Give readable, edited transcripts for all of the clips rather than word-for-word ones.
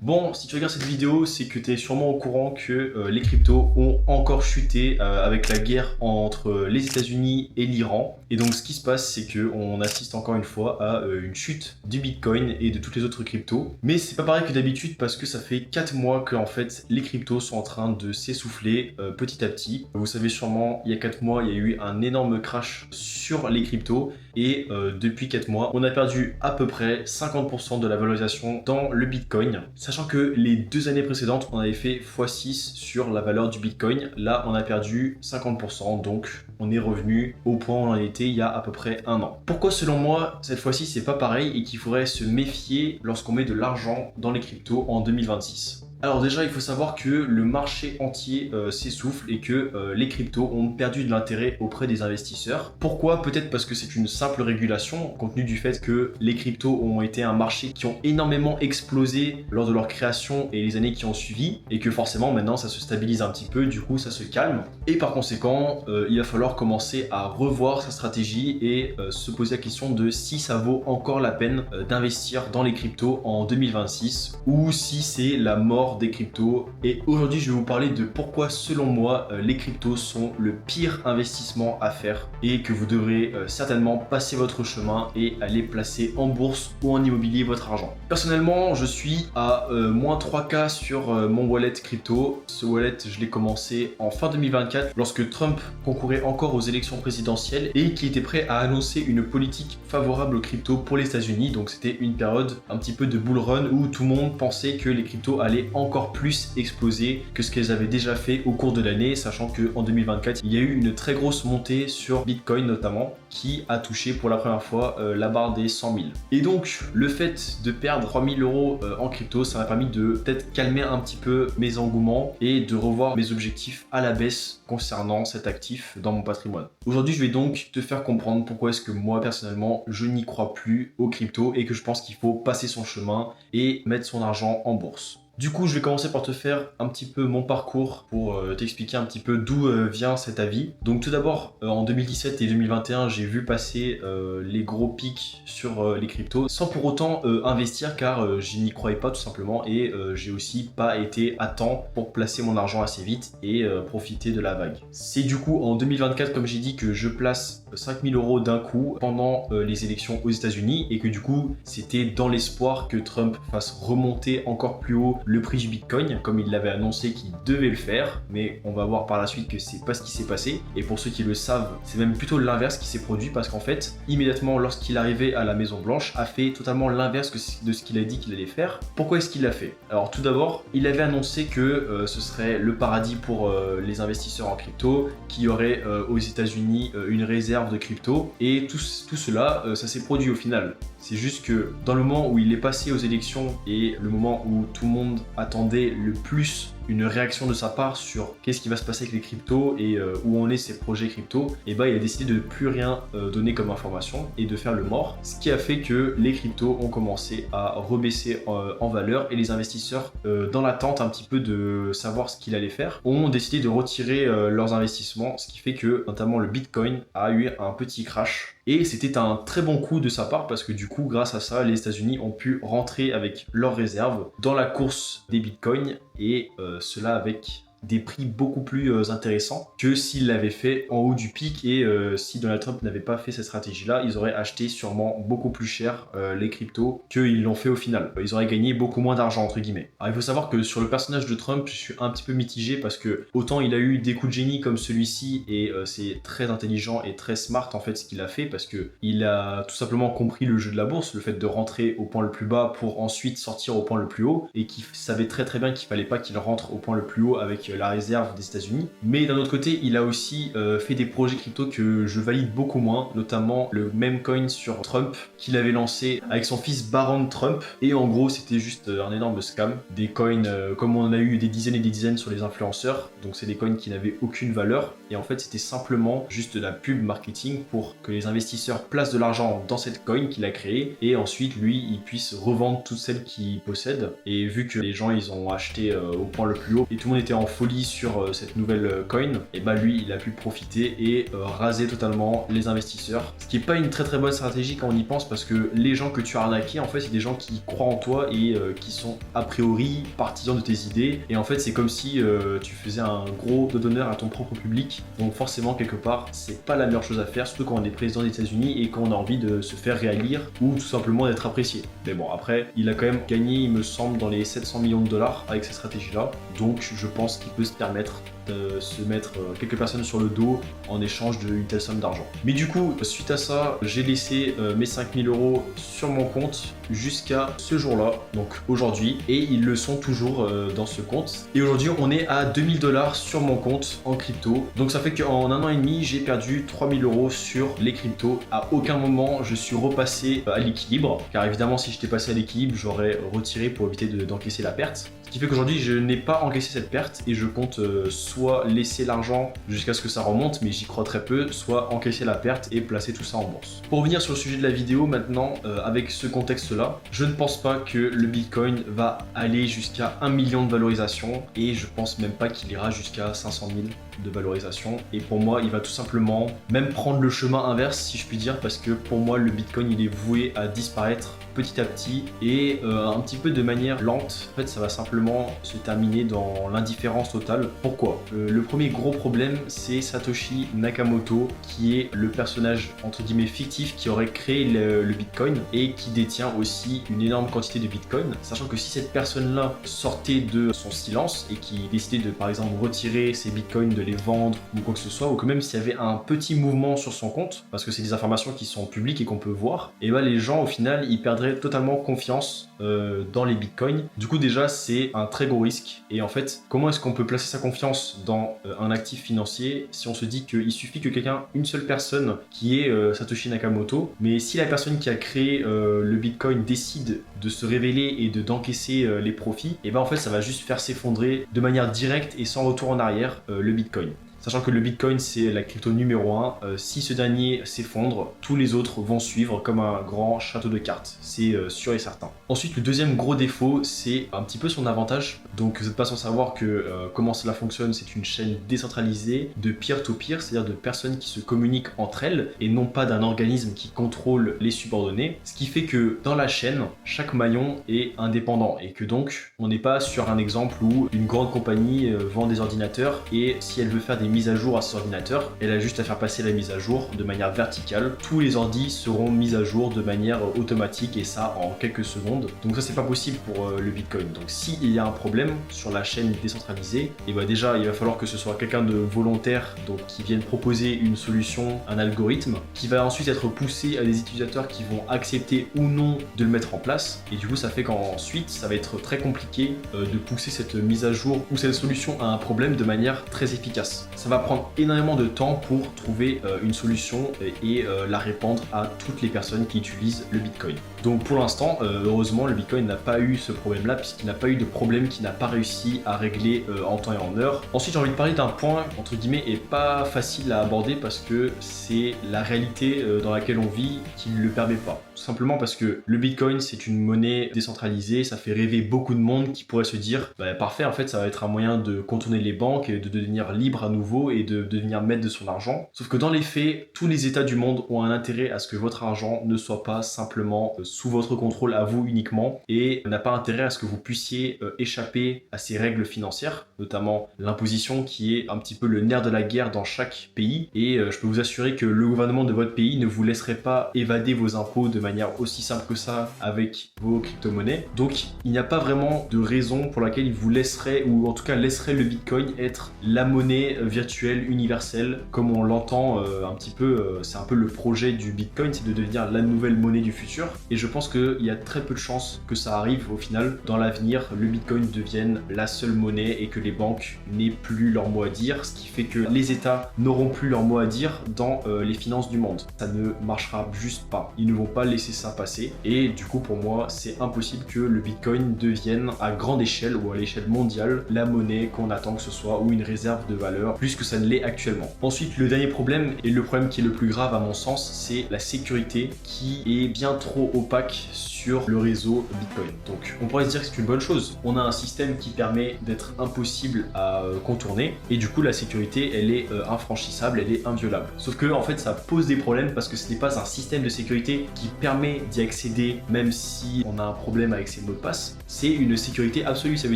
Bon, si tu regardes cette vidéo, c'est que tu es sûrement au courant que les cryptos ont encore chuté avec la guerre entre les États-Unis et l'Iran. Et donc ce qui se passe, c'est qu'on assiste encore une fois à une chute du Bitcoin et de toutes les autres cryptos. Mais c'est pas pareil que d'habitude parce que ça fait 4 mois que en fait les cryptos sont en train de s'essouffler petit à petit. Vous savez sûrement, il y a 4 mois, il y a eu un énorme crash sur les cryptos. Et depuis 4 mois, on a perdu à peu près 50% de la valorisation dans le Bitcoin. Sachant que les 2 années précédentes, on avait fait x6 sur la valeur du Bitcoin. Là, on a perdu 50%, donc on est revenu au point où on en était il y a à peu près un an. Pourquoi selon moi, cette fois-ci, c'est pas pareil et qu'il faudrait se méfier lorsqu'on met de l'argent dans les cryptos en 2026? Alors déjà, il faut savoir que le marché entier s'essouffle et que les cryptos ont perdu de l'intérêt auprès des investisseurs. Pourquoi? Peut-être parce que c'est une simple régulation, compte tenu du fait que les cryptos ont été un marché qui ont énormément explosé lors de leur création et les années qui ont suivi, et que forcément maintenant ça se stabilise un petit peu, du coup ça se calme. Et par conséquent, il va falloir commencer à revoir sa stratégie et se poser la question de si ça vaut encore la peine d'investir dans les cryptos en 2026 ou si c'est la mort des cryptos. Et aujourd'hui je vais vous parler de pourquoi selon moi les cryptos sont le pire investissement à faire et que vous devrez certainement passer votre chemin et aller placer en bourse ou en immobilier votre argent. Personnellement je suis à moins 3K sur mon wallet crypto. Ce wallet je l'ai commencé en fin 2024 lorsque Trump concourait encore aux élections présidentielles et qui était prêt à annoncer une politique favorable aux cryptos pour les États-Unis. Donc c'était une période un petit peu de bull run où tout le monde pensait que les cryptos allaient encore plus exploser que ce qu'elles avaient déjà fait au cours de l'année, sachant qu'en 2024, il y a eu une très grosse montée sur Bitcoin notamment, qui a touché pour la première fois la barre des 100 000. Et donc, le fait de perdre 3 000 euros en crypto, ça m'a permis de peut-être calmer un petit peu mes engouements et de revoir mes objectifs à la baisse concernant cet actif dans mon patrimoine. Aujourd'hui, je vais donc te faire comprendre pourquoi est-ce que moi, personnellement, je n'y crois plus aux cryptos et que je pense qu'il faut passer son chemin et mettre son argent en bourse. Du coup, je vais commencer par te faire un petit peu mon parcours pour t'expliquer un petit peu d'où vient cet avis. Donc tout d'abord, en 2017 et 2021, j'ai vu passer les gros pics sur les cryptos sans pour autant investir car je n'y croyais pas tout simplement et j'ai aussi pas été à temps pour placer mon argent assez vite et profiter de la vague. C'est du coup en 2024, comme j'ai dit, que je place 5 000 euros d'un coup pendant les élections aux États-Unis et que du coup, c'était dans l'espoir que Trump fasse remonter encore plus haut le prix du Bitcoin, comme il l'avait annoncé qu'il devait le faire, mais on va voir par la suite que c'est pas ce qui s'est passé. Et pour ceux qui le savent, c'est même plutôt l'inverse qui s'est produit parce qu'en fait, immédiatement lorsqu'il arrivait à la Maison Blanche, a fait totalement l'inverse de ce qu'il a dit qu'il allait faire. Pourquoi est-ce qu'il l'a fait? Alors tout d'abord, il avait annoncé que ce serait le paradis pour les investisseurs en crypto, qu'il y aurait aux États-Unis une réserve de crypto, et tout cela, ça s'est produit au final. C'est juste que dans le moment où il est passé aux élections et le moment où tout le monde attendait le plus une réaction de sa part sur qu'est-ce qui va se passer avec les cryptos et où en est ces projets crypto, et bah il a décidé de ne plus rien donner comme information et de faire le mort, ce qui a fait que les cryptos ont commencé à rebaisser en valeur et les investisseurs dans l'attente un petit peu de savoir ce qu'il allait faire ont décidé de retirer leurs investissements, ce qui fait que notamment le Bitcoin a eu un petit crash. Et c'était un très bon coup de sa part parce que du coup, grâce à ça, les États-Unis ont pu rentrer avec leurs réserves dans la course des bitcoins et cela avec des prix beaucoup plus intéressants que s'ils l'avaient fait en haut du pic et si Donald Trump n'avait pas fait cette stratégie-là, ils auraient acheté sûrement beaucoup plus cher les cryptos qu'ils l'ont fait au final. Ils auraient gagné beaucoup moins d'argent entre guillemets. Alors il faut savoir que sur le personnage de Trump, je suis un petit peu mitigé parce que autant il a eu des coups de génie comme celui-ci et c'est très intelligent et très smart en fait ce qu'il a fait parce que il a tout simplement compris le jeu de la bourse, le fait de rentrer au point le plus bas pour ensuite sortir au point le plus haut et qu'il savait très très bien qu'il fallait pas qu'il rentre au point le plus haut avec la réserve des États-Unis. Mais d'un autre côté, il a aussi fait des projets crypto que je valide beaucoup moins, notamment le meme coin sur Trump qu'il avait lancé avec son fils Baron Trump. Et en gros, c'était juste un énorme scam. Des coins comme on en a eu des dizaines et des dizaines sur les influenceurs. Donc c'est des coins qui n'avaient aucune valeur. Et en fait, c'était simplement juste de la pub marketing pour que les investisseurs placent de l'argent dans cette coin qu'il a créée. Et ensuite, lui, il puisse revendre toutes celles qu'il possède. Et vu que les gens, ils ont acheté au point le plus haut et tout le monde était en folie sur cette nouvelle coin, et bah lui il a pu profiter et raser totalement les investisseurs. Ce qui est pas une très bonne stratégie quand on y pense, parce que les gens que tu as arnaqués, en fait c'est des gens qui croient en toi et qui sont a priori partisans de tes idées, et en fait c'est comme si tu faisais un gros dos d'honneur à ton propre public. Donc forcément quelque part c'est pas la meilleure chose à faire, surtout quand on est président des États-Unis et quand on a envie de se faire réélire ou tout simplement d'être apprécié. Mais bon, après il a quand même gagné, il me semble, dans les 700 millions de dollars avec cette stratégie là, donc je pense qu'il peut se permettre de se mettre quelques personnes sur le dos en échange d'une telle somme d'argent. Mais du coup, suite à ça, j'ai laissé mes 5000 € sur mon compte jusqu'à ce jour-là, donc aujourd'hui, et ils le sont toujours dans ce compte. Et aujourd'hui, on est à 2000 $ sur mon compte en crypto. Donc ça fait qu'en un an et demi, j'ai perdu 3000 € sur les cryptos. À aucun moment, je suis repassé à l'équilibre, car évidemment, si j'étais passé à l'équilibre, j'aurais retiré pour éviter d'encaisser la perte. Ce qui fait qu'aujourd'hui, je n'ai pas encaissé cette perte et je compte soit laisser l'argent jusqu'à ce que ça remonte, mais j'y crois très peu, soit encaisser la perte et placer tout ça en bourse. Pour revenir sur le sujet de la vidéo maintenant, avec ce contexte-là, je ne pense pas que le Bitcoin va aller jusqu'à 1 million de valorisation, et je pense même pas qu'il ira jusqu'à 500 000 de valorisation. Et pour moi, il va tout simplement même prendre le chemin inverse, si je puis dire, parce que pour moi, le Bitcoin, il est voué à disparaître petit à petit et un petit peu de manière lente. En fait, ça va simplement se terminer dans l'indifférence totale. Pourquoi ? Le premier gros problème, c'est Satoshi Nakamoto, qui est le personnage entre guillemets fictif qui aurait créé le Bitcoin et qui détient aussi une énorme quantité de Bitcoin. Sachant que si cette personne-là sortait de son silence et qui décidait de, par exemple, retirer ses Bitcoins, de les vendre ou quoi que ce soit, ou que même s'il y avait un petit mouvement sur son compte, parce que c'est des informations qui sont publiques et qu'on peut voir, et bah les gens au final ils perdraient totalement confiance dans les bitcoins. Du coup déjà c'est un très gros risque, et en fait comment est-ce qu'on peut placer sa confiance dans un actif financier si on se dit qu'il suffit que quelqu'un, une seule personne qui est Satoshi Nakamoto, mais si la personne qui a créé le bitcoin décide de se révéler et d'encaisser les profits, et ben en fait ça va juste faire s'effondrer de manière directe et sans retour en arrière le bitcoin. Sachant que le Bitcoin, c'est la crypto numéro 1. Si ce dernier s'effondre, tous les autres vont suivre comme un grand château de cartes. C'est sûr et certain. Ensuite, le deuxième gros défaut, c'est un petit peu son avantage. Donc, vous n'êtes pas sans savoir que comment cela fonctionne, c'est une chaîne décentralisée de peer-to-peer, c'est-à-dire de personnes qui se communiquent entre elles et non pas d'un organisme qui contrôle les subordonnés. Ce qui fait que dans la chaîne, chaque maillon est indépendant et que donc, on n'est pas sur un exemple où une grande compagnie vend des ordinateurs et si elle veut faire des mises à jour à cet ordinateur, elle a juste à faire passer la mise à jour de manière verticale. Tous les ordis seront mis à jour de manière automatique et ça en quelques secondes. Donc ça c'est pas possible pour le Bitcoin. Donc s'il y a un problème sur la chaîne décentralisée, et bah déjà il va falloir que ce soit quelqu'un de volontaire, donc qui vienne proposer une solution, un algorithme, qui va ensuite être poussé à des utilisateurs qui vont accepter ou non de le mettre en place. Et du coup ça fait qu'ensuite ça va être très compliqué de pousser cette mise à jour ou cette solution à un problème de manière très efficace. Ça va prendre énormément de temps pour trouver une solution et la répandre à toutes les personnes qui utilisent le Bitcoin. Donc pour l'instant, heureusement, le Bitcoin n'a pas eu ce problème-là puisqu'il n'a pas eu de problème qu'il n'a pas réussi à régler en temps et en heure. Ensuite, j'ai envie de parler d'un point, entre guillemets, et pas facile à aborder parce que c'est la réalité dans laquelle on vit qui ne le permet pas. Tout simplement parce que le Bitcoin, c'est une monnaie décentralisée, ça fait rêver beaucoup de monde qui pourrait se dire bah, parfait, en fait, ça va être un moyen de contourner les banques et de devenir libre à nouveau et de devenir maître de son argent. Sauf que dans les faits, tous les États du monde ont un intérêt à ce que votre argent ne soit pas simplement sous votre contrôle à vous uniquement et n'a pas intérêt à ce que vous puissiez échapper à ces règles financières, notamment l'imposition qui est un petit peu le nerf de la guerre dans chaque pays. Et je peux vous assurer que le gouvernement de votre pays ne vous laisserait pas évader vos impôts de manière aussi simple que ça avec vos crypto-monnaies. Donc il n'y a pas vraiment de raison pour laquelle il vous laisserait, ou en tout cas laisserait le Bitcoin être la monnaie virtuelle universelle comme on l'entend un petit peu. C'est un peu le projet du Bitcoin, c'est de devenir la nouvelle monnaie du futur. Et je pense qu'il y a très peu de chances que ça arrive au final. Dans l'avenir, le Bitcoin devienne la seule monnaie et que les banques n'aient plus leur mot à dire, ce qui fait que les États n'auront plus leur mot à dire dans les finances du monde. Ça ne marchera juste pas. Ils ne vont pas laisser ça passer. Et du coup, pour moi, c'est impossible que le Bitcoin devienne à grande échelle ou à l'échelle mondiale la monnaie qu'on attend que ce soit, ou une réserve de valeur, plus que ça ne l'est actuellement. Ensuite, le dernier problème, et le problème qui est le plus grave à mon sens, c'est la sécurité qui est bien trop opaque opaque sur le réseau Bitcoin. Donc on pourrait se dire que c'est une bonne chose. On a un système qui permet d'être impossible à contourner et du coup la sécurité elle est infranchissable, elle est inviolable. Sauf que en fait ça pose des problèmes parce que ce n'est pas un système de sécurité qui permet d'y accéder même si on a un problème avec ses mots de passe. C'est une sécurité absolue, ça veut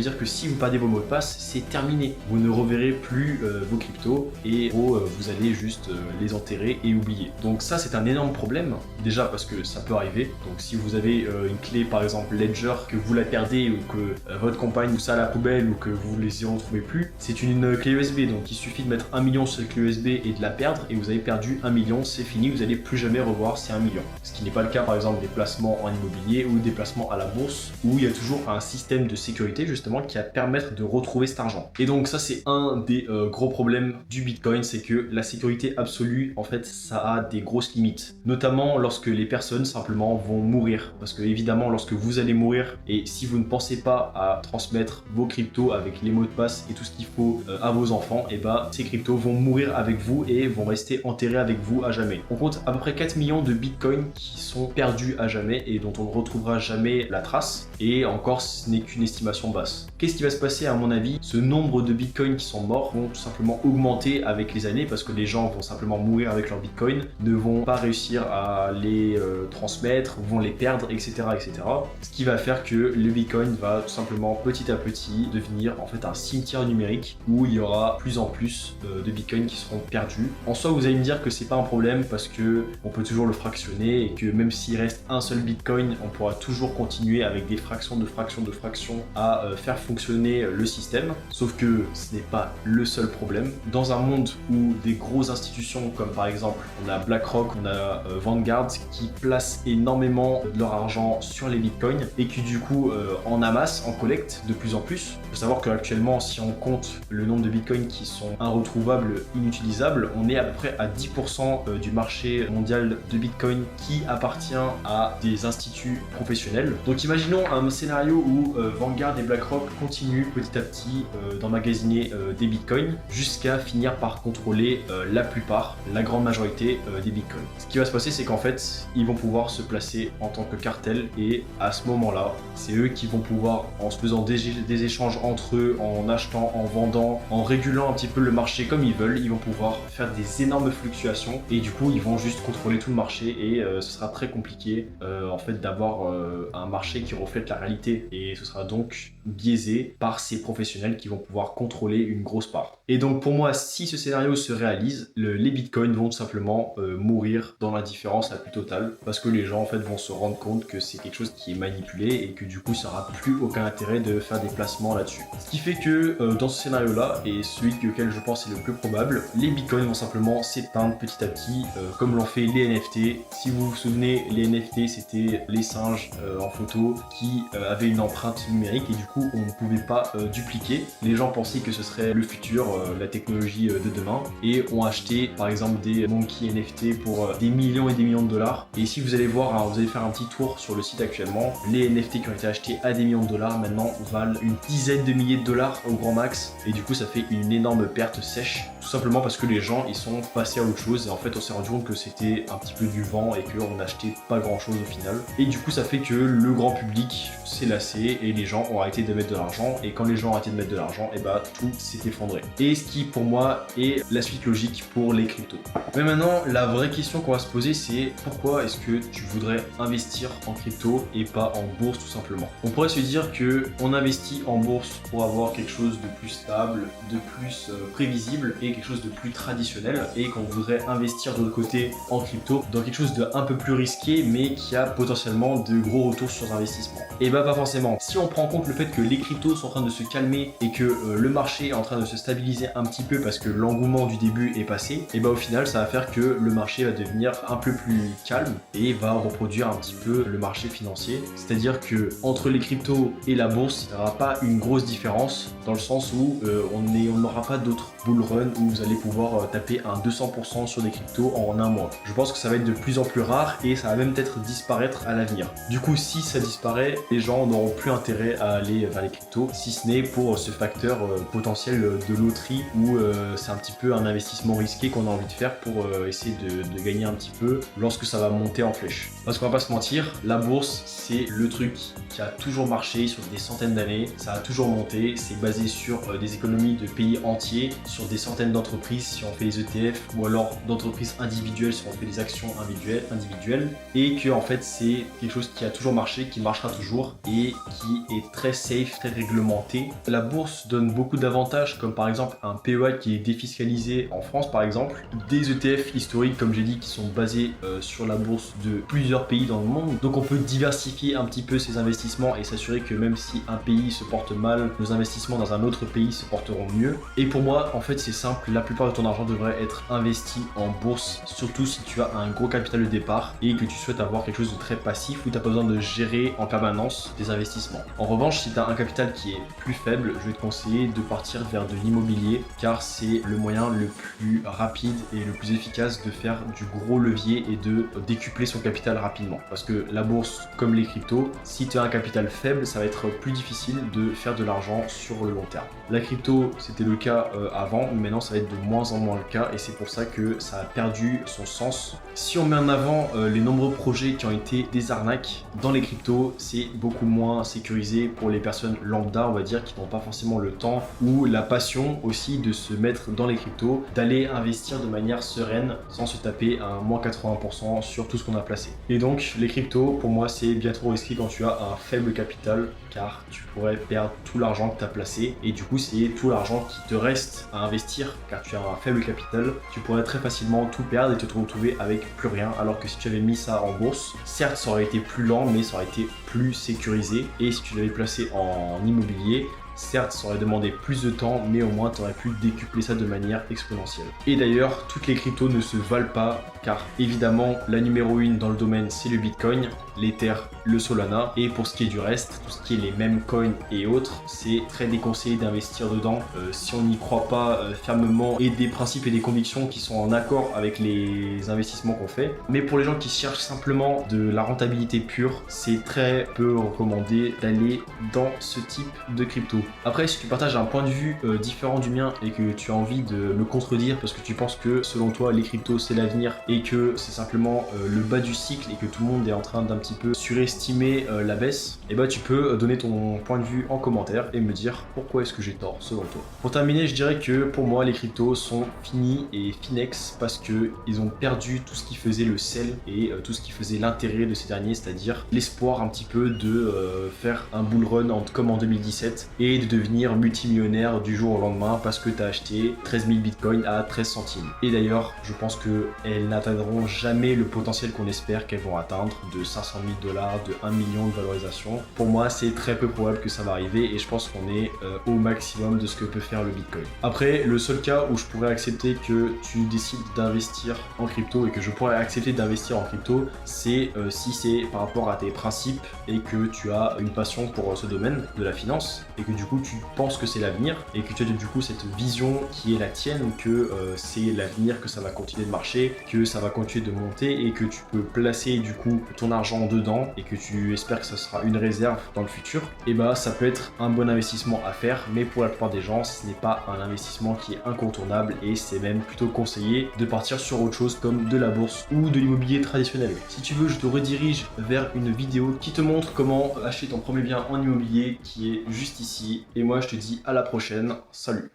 dire que si vous perdez vos mots de passe, c'est terminé. Vous ne reverrez plus vos cryptos et vous allez juste les enterrer et oublier. Donc ça c'est un énorme problème, déjà parce que ça peut arriver. Donc si vous avez une clé par exemple Ledger, que vous la perdez ou que votre compagne ou ça à la poubelle ou que vous ne les y retrouvez plus, c'est une clé USB. Donc il suffit de mettre 1 million sur la clé USB et de la perdre et vous avez perdu 1 million, c'est fini, vous n'allez plus jamais revoir ces 1 million. Ce qui n'est pas le cas par exemple des placements en immobilier ou des placements à la bourse où il y a toujours un système de sécurité justement qui va permettre de retrouver cet argent. Et donc ça c'est un des gros problèmes du Bitcoin, c'est que la sécurité absolue en fait ça a des grosses limites, notamment lorsque les personnes simplement vont mourir, parce que évidemment lorsque vous allez mourir et si vous ne pensez pas à transmettre vos cryptos avec les mots de passe et tout ce qu'il faut à vos enfants, et bah ces cryptos vont mourir avec vous et vont rester enterrés avec vous à jamais. On compte à peu près 4 millions de bitcoins qui sont perdus à jamais et dont on ne retrouvera jamais la trace, et encore ce n'est qu'une estimation basse. Qu'est-ce qui va se passer à mon avis? Ce nombre de bitcoins qui sont morts vont tout simplement augmenter avec les années parce que les gens vont simplement mourir avec leurs bitcoins, ne vont pas réussir à les transmettre, vont les perdre, etc., etc. Ce qui va faire que le bitcoin va tout simplement petit à petit devenir en fait un cimetière numérique où il y aura plus en plus de bitcoins qui seront perdus. En soi, vous allez me dire que c'est pas un problème parce que on peut toujours le fractionner et que même s'il reste un seul bitcoin, on pourra toujours continuer avec des fractions de fractions de fractions à faire fonctionner le système. Sauf que ce n'est pas le seul problème. Dans un monde où des grosses institutions comme par exemple on a BlackRock, on a Vanguard qui placent énormément de leur argent sur les bitcoins et qui du coup en amassent, en collectent de plus en plus. Il faut savoir qu'actuellement si on compte le nombre de bitcoins qui sont inretrouvables, inutilisables, on est à peu près à 10% du marché mondial de bitcoin qui appartient à des instituts professionnels. Donc imaginons un scénario où Vanguard et BlackRock continuent petit à petit d'emmagasiner des bitcoins jusqu'à finir par contrôler la plupart, la grande majorité des bitcoins. Ce qui va se passer, c'est qu'en fait, ils vont pouvoir se placer en tant que cartel et à ce moment-là, c'est eux qui vont pouvoir, en se faisant des échanges entre eux, en achetant, en vendant, en régulant un petit peu le marché comme ils veulent, ils vont pouvoir faire des énormes fluctuations et du coup, ils vont juste contrôler tout le marché et ce sera très compliqué en fait d'avoir un marché qui reflète la réalité et ce sera donc biaisé par ces professionnels qui vont pouvoir contrôler une grosse part. Et donc pour moi, si ce scénario se réalise, les bitcoins vont tout simplement mourir dans l'indifférence la plus totale parce que les gens en fait vont se rendre compte que c'est quelque chose qui est manipulé et que du coup ça n'aura plus aucun intérêt de faire des placements là-dessus. Ce qui fait que dans ce scénario-là, et celui auquel je pense est le plus probable, les bitcoins vont simplement s'éteindre petit à petit comme l'ont fait les NFT. Si vous vous souvenez, les NFT c'était les singes en photo qui avaient une empreinte numérique et du coup on ne pouvait pas dupliquer. Les gens pensaient que ce serait le futur, la technologie de demain et ont acheté par exemple des monkey NFT pour des millions et des millions de dollars. Et si vous allez voir, hein, vous allez faire un petit tour sur le site actuellement, les NFT qui ont été achetés à des millions de dollars maintenant valent une dizaine de milliers de dollars au grand max et du coup ça fait une énorme perte sèche, tout simplement parce que les gens ils sont passés à autre chose et en fait on s'est rendu compte que c'était un petit peu du vent et qu'on n'achetait pas grand chose au final. Et du coup ça fait que le grand public s'est lassé et les gens ont arrêté de mettre de l'argent et quand les gens ont arrêté de mettre de l'argent, et bah tout s'est effondré. Et ce qui pour moi est la suite logique pour les cryptos. Mais maintenant la vraie question qu'on va se poser c'est pourquoi est-ce que tu voudrais investir en crypto et pas en bourse tout simplement. On pourrait se dire que on investit en bourse pour avoir quelque chose de plus stable, de plus prévisible et quelque chose de plus traditionnel et qu'on voudrait investir de l'autre côté en crypto dans quelque chose de un peu plus risqué mais qui a potentiellement de gros retours sur investissement. Et bah pas forcément. Si on prend en compte le fait que les cryptos sont en train de se calmer et que le marché est en train de se stabiliser un petit peu parce que l'engouement du début est passé, et bah au final ça va faire que le marché va devenir un peu plus calme et va reproduire un petit peu le marché financier. C'est-à-dire que entre les cryptos et la bourse, il n'y aura pas une grosse différence dans le sens où on n'aura pas d'autres bull run où vous allez pouvoir taper un 200% sur des cryptos en un mois. Je pense que ça va être de plus en plus rare et ça va même peut-être disparaître à l'avenir. Du coup, si ça disparaît, les gens n'auront plus intérêt à aller vers les cryptos, si ce n'est pour ce facteur potentiel de loterie où c'est un petit peu un investissement risqué qu'on a envie de faire pour essayer de gagner un petit peu lorsque ça va monter en flèche. Parce qu'on va pas se mentir, la bourse, c'est le truc qui a toujours marché sur des centaines d'années, ça a toujours monté, c'est basé sur des économies de pays entiers, sur des centaines d'entreprises si on fait les ETF, ou alors d'entreprises individuelles si on fait des actions individuelles, et que en fait c'est quelque chose qui a toujours marché, qui marchera toujours, et qui est très safe, très réglementé. La bourse donne beaucoup d'avantages, comme par exemple un PEA qui est défiscalisé en France par exemple, des ETF historiques comme j'ai dit qui sont basés sur la bourse de plusieurs pays dans le monde, donc on peut diversifier un petit peu ses investissements et s'assurer que même si un pays se porte mal, nos investissements dans un autre pays se porteront mieux. Et pour moi en fait c'est simple, la plupart de ton argent devrait être investi en bourse, surtout si tu as un gros capital de départ et que tu souhaites avoir quelque chose de très passif où tu as pas besoin de gérer en permanence tes investissements. En revanche, si tu as un capital qui est plus faible, je vais te conseiller de partir vers de l'immobilier car c'est le moyen le plus rapide et le plus efficace de faire du gros levier et de décupler son capital rapidement. Parce que la bourse, comme les cryptos, si tu as un capital faible, ça va être plus difficile de faire de l'argent sur le long terme. La crypto, c'était le cas avant, mais maintenant ça va être de moins en moins le cas et c'est pour ça que ça a perdu son sens. Si on met en avant les nombreux projets qui ont été des arnaques dans les cryptos, c'est beaucoup moins sécurisé pour les personnes lambda, on va dire, qui n'ont pas forcément le temps ou la passion aussi de se mettre dans les cryptos, d'aller investir de manière sereine sans se taper un moins 80% sur tout ce qu'on a placé. Et donc les cryptos, pour moi, c'est bien trop risqué quand tu as un faible capital car tu pourrais perdre tout l'argent que tu as placé et du coup c'est tout l'argent qui te reste à investir car tu as un faible capital, tu pourrais très facilement tout perdre et te retrouver avec plus rien, alors que si tu avais mis ça en bourse, certes ça aurait été plus lent mais ça aurait été plus sécurisé, et si tu l'avais placé en immobilier, certes, ça aurait demandé plus de temps, mais au moins tu aurais pu décupler ça de manière exponentielle. Et d'ailleurs, toutes les cryptos ne se valent pas, car évidemment, la numéro 1 dans le domaine, c'est le Bitcoin, l'Ether, le Solana, et pour ce qui est du reste, tout ce qui est les mêmes coins et autres, c'est très déconseillé d'investir dedans si on n'y croit pas fermement, et des principes et des convictions qui sont en accord avec les investissements qu'on fait. Mais pour les gens qui cherchent simplement de la rentabilité pure, c'est très peu recommandé d'aller dans ce type de crypto. Après, si tu partages un point de vue différent du mien et que tu as envie de me contredire parce que tu penses que selon toi les cryptos c'est l'avenir et que c'est simplement le bas du cycle et que tout le monde est en train d'un petit peu surestimer la baisse, et bah tu peux donner ton point de vue en commentaire et me dire pourquoi est-ce que j'ai tort selon toi. Pour terminer, je dirais que pour moi les cryptos sont finis et finex parce que ils ont perdu tout ce qui faisait le sel et tout ce qui faisait l'intérêt de ces derniers, c'est-à-dire l'espoir un petit peu de faire un bull run comme en 2017 et de devenir multimillionnaire du jour au lendemain parce que tu as acheté 13 000 bitcoins à 13 centimes. Et d'ailleurs, je pense qu'elles n'atteindront jamais le potentiel qu'on espère qu'elles vont atteindre de 500 000 $, de 1 million de valorisation. Pour moi, c'est très peu probable que ça va arriver et je pense qu'on est au maximum de ce que peut faire le bitcoin. Après, le seul cas où je pourrais accepter que tu décides d'investir en crypto et que je pourrais accepter d'investir en crypto, c'est si c'est par rapport à tes principes et que tu as une passion pour ce domaine de la finance et que du coup tu penses que c'est l'avenir et que tu as du coup cette vision qui est la tienne que c'est l'avenir, que ça va continuer de marcher, que ça va continuer de monter et que tu peux placer du coup ton argent dedans et que tu espères que ça sera une réserve dans le futur, et bah ça peut être un bon investissement à faire, mais pour la plupart des gens ce n'est pas un investissement qui est incontournable et c'est même plutôt conseillé de partir sur autre chose comme de la bourse ou de l'immobilier traditionnel. Si tu veux, je te redirige vers une vidéo qui te montre comment acheter ton premier bien en immobilier qui est juste ici. Et moi je te dis à la prochaine, salut.